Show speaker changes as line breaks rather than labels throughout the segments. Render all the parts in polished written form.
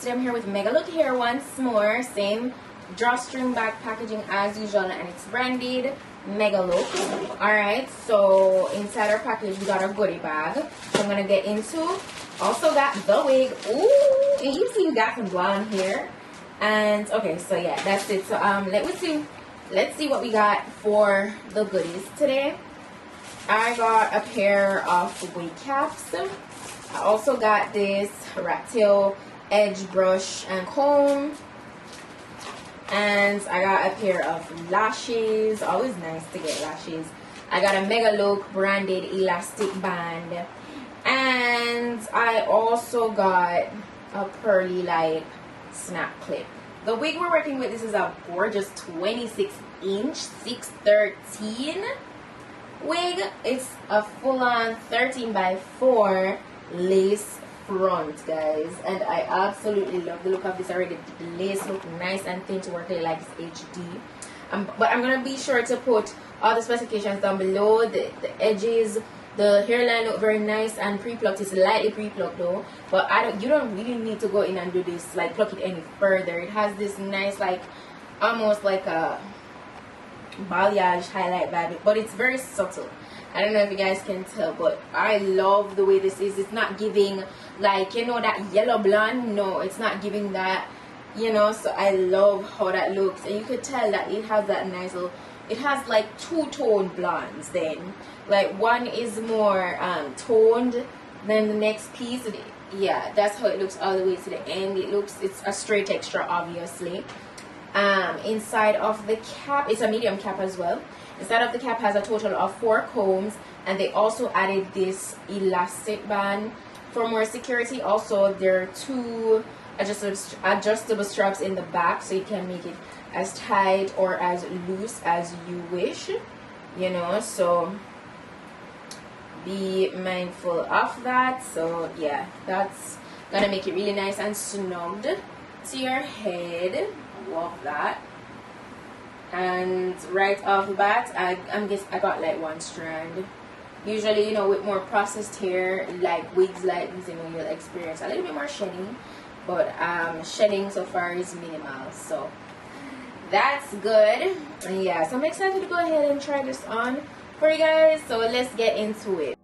today I'm here with Megalook here once more. Same drawstring back packaging as usual, and it's branded Megalook. Alright, so inside our package we got a goodie bag. So I'm gonna get into. Also got the wig. Ooh, and you see we got some blonde hair. And okay, so yeah, that's it. So let's see what we got for the goodies today. I got a pair of wig caps. I also got this rat tail edge brush and comb, and I got a pair of lashes. Always nice to get lashes. I got a Megalook branded elastic band, and I also got a pearly light snap clip. The wig we're working with, this is a gorgeous 26-inch 613 wig. It's a full-on 13x4 lace front, guys, and I absolutely love the look of this already. The lace look nice and thin to work. I like this HD. But I'm gonna be sure to put all the specifications down below. The edges, the hairline look very nice and pre-plucked. It's lightly pre-plucked though, but you don't really need to go in and do this, like pluck it any further. It has this nice, like almost like a balayage highlight vibe, but it's very subtle. I don't know if you guys can tell, but I love the way this is. It's not giving, like, you know, that yellow blonde. No, it's not giving that, you know. So I love how that looks, and you could tell that it has that nice little, it has like two-tone blondes. Then like one is more toned than the next piece. Yeah, that's how it looks all the way to the end. It's a straight texture, obviously. Inside of the cap, it's a medium cap as well. Inside of the cap has a total of 4 combs, and they also added this elastic band for more security. Also, there are 2 adjustable straps in the back, so you can make it as tight or as loose as you wish, you know. So be mindful of that. So yeah, that's gonna make it really nice and snugged to your head. Love that. And right off the bat, I got like 1 strand. Usually, you know, with more processed hair like wigs like this, you know, you'll experience a little bit more shedding, but shedding so far is minimal, so that's good. And yeah, so I'm excited to go ahead and try this on for you guys. So let's get into it.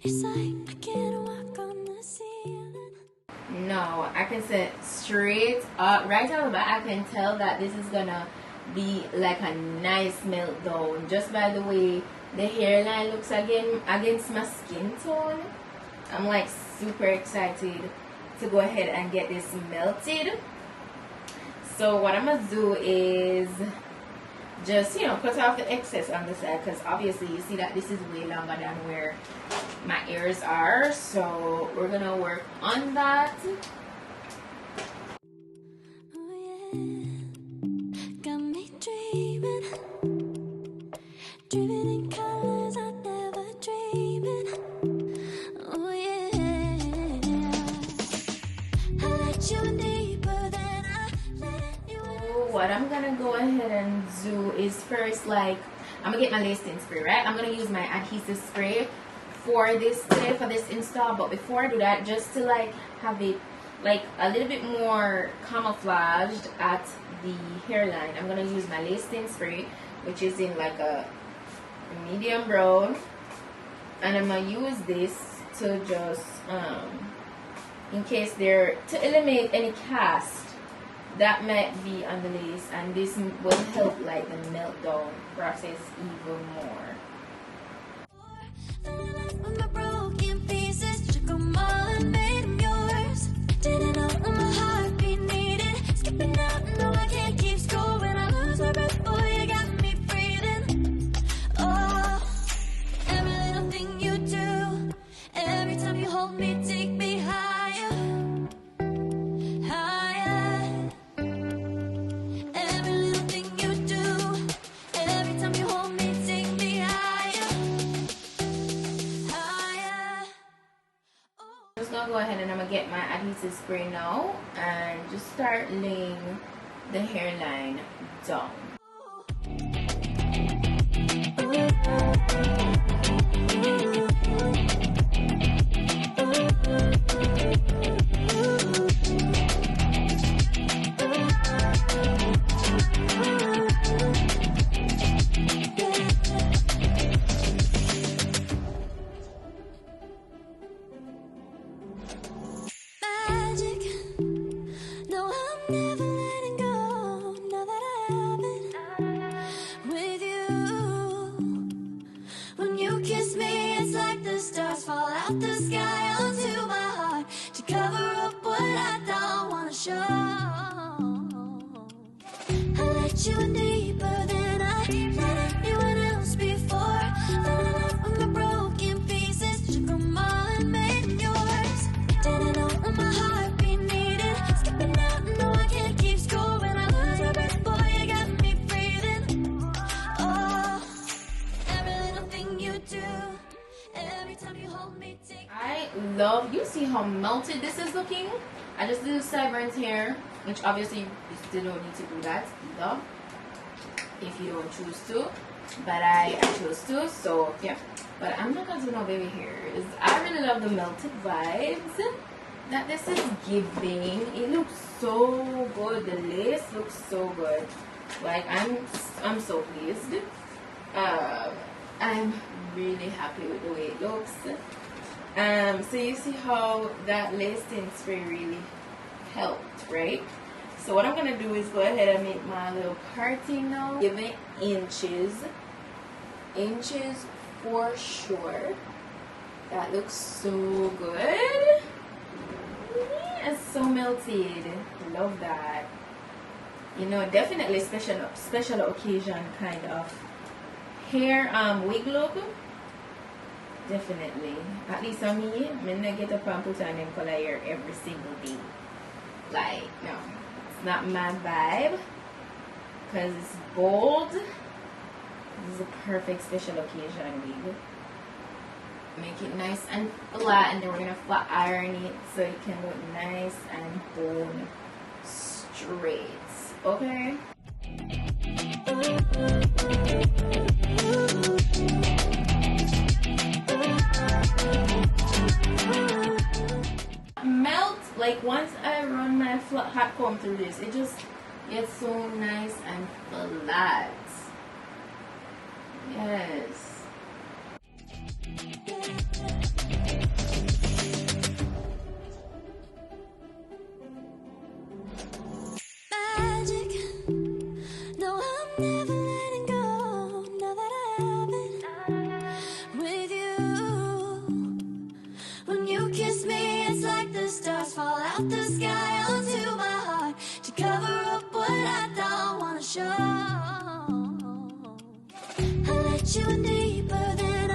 It's like I can't walk on the ceiling.
No, I can sit straight up. Right out of the bat, I can tell that this is gonna be like a nice meltdown just by the way the hairline looks against my skin tone. I'm like super excited to go ahead and get this melted. So what I'm gonna do is just, you know, cut off the excess on the side, because obviously you see that this is way longer than where my ears are, so we're gonna work on that.
Oh yeah, got me dreaming in colors I never dreamed. Oh yeah, I let you in deeper than I let you in.
What I'm gonna go ahead and do is first, like, I'm gonna get my lace tint spray, right? I'm gonna use my adhesive spray for this today, for this install. But before I do that, just to like have it like a little bit more camouflaged at the hairline, I'm gonna use my lace tint spray, which is in like a medium brown, and I'm gonna use this to just in case to eliminate any cast that might be on the lace, and this will help like the meltdown process even more.
With my broken pieces, took them all and made them yours. Didn't know what my heartbeat needed. Skipping out, no, I can't keep score. When I lose my breath, boy, you got me breathing. Oh, every little thing you do, every time you hold me, take me higher, higher. Every little thing you do, every time you hold me, take me higher, higher.
I'm just gonna go ahead and I'm gonna get my adhesive spray now and just start laying the hairline down.
Magic. No, I'm never letting go. Now that I have it with you. When you kiss me, it's like the stars fall out the sky onto my heart to cover up what I don't wanna show. I let you in deeper than I let anyone else before. Fell in love with my broken pieces, took them all and made them yours. Didn't know what my heartbeat needed. Skipping out, no, I can't keep score. When I lose my breath, boy, you got me breathing. Oh, every little thing you do, every time you hold me, take.
I love, you see how melted this is looking? I just did a severance here, which obviously you still don't need to do that either if you don't choose to, but I chose to, so yeah. But I'm not gonna do no baby hairs. I really love the melted vibes that this is giving. It looks so good. The lace looks so good. Like I'm so pleased. I'm really happy with the way it looks. So you see how that lace thin spray really helped, right? So what I'm gonna do is go ahead and make my little parting now. Give it inches for sure. That looks so good. It's so melted. Love that. You know, definitely special occasion kind of hair wig look. Definitely. At least for me, I'm not get up and put on them color hair every single day. Like, no, it's not my vibe. Because it's bold. This is a perfect special occasion wig. Make it nice and flat, and then we're gonna flat iron it so it can look nice and bone straight. Okay. Melt, like once I run my hot comb through this, it just gets so nice and flat. Yes.
Magic. No, I'm never letting go. Now that I have it with you. When you kiss me, it's like the stars fall out the sky onto my heart to cover up what I don't wanna show. I let you in deeper than I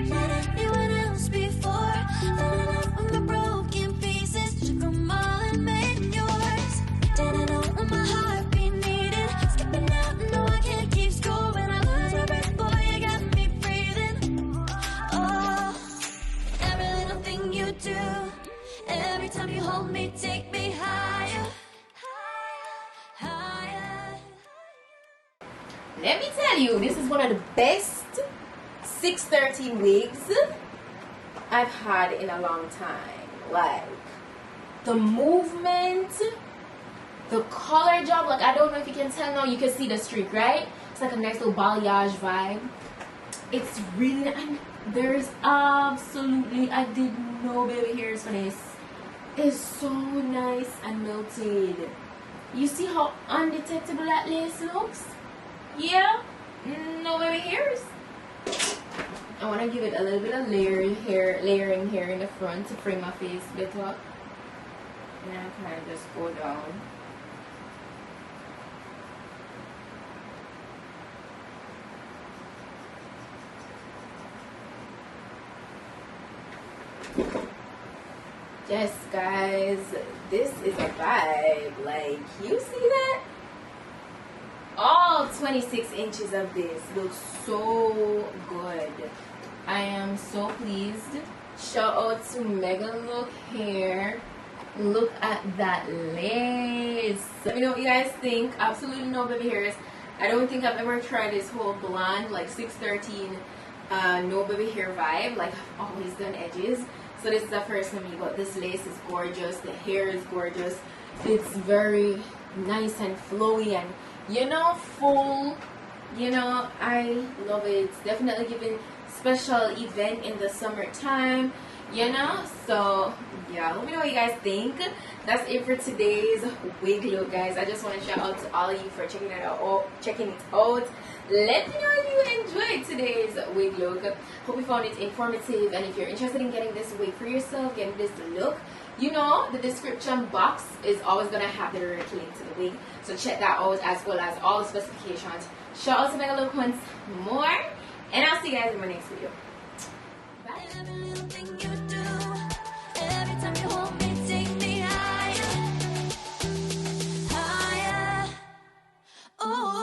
let anyone else before. Fell in love with my broken pieces, took them all and made them yours. Didn't know what my heartbeat needed. Skipping out, no, I can't keep score. When I lose my breath, boy, you got me breathing. Oh, every little thing you do, every time you hold me, take me higher, higher.
Let me tell you, this is one of the best 613 wigs I've had in a long time. Like the movement, the color job, like I don't know if you can tell now, you can see the streak, right? It's like a nice little balayage vibe. It's really, and there's absolutely, I did no baby hairs for this. It's so nice and melted. You see how undetectable that lace looks? Yeah, no baby hairs. I want to give it a little bit of layering here in the front to frame my face better. And I kind of just go down. Yes, guys, this is a vibe. Like, you see that? All 26 inches of this looks so good. I am so pleased. Shout out to Megalook hair. Look at that lace. Let me know what you guys think. Absolutely no baby hairs. I don't think I've ever tried this whole blonde, like 613 no baby hair vibe. Like I've always done edges. So this is the first for me, but this lace is gorgeous. The hair is gorgeous. It's very nice and flowy and, you know, full. You know, I love it. It's definitely giving special event in the summertime, you know. So yeah, let me know what you guys think. That's it for today's wig look, guys. I just want to shout out to all of you for checking it out. Let me know if you enjoyed today's wig look. Hope you found it informative, and if you're interested in getting this wig for yourself, getting this look, you know, the description box is always going to have the direct link to the wig, so check that out, as well as all the specifications. Shout out to Megalook once more, and I'll see you guys in my next video. Bye.
Every little thing you do, every time you hold me, take me higher, higher. Oh.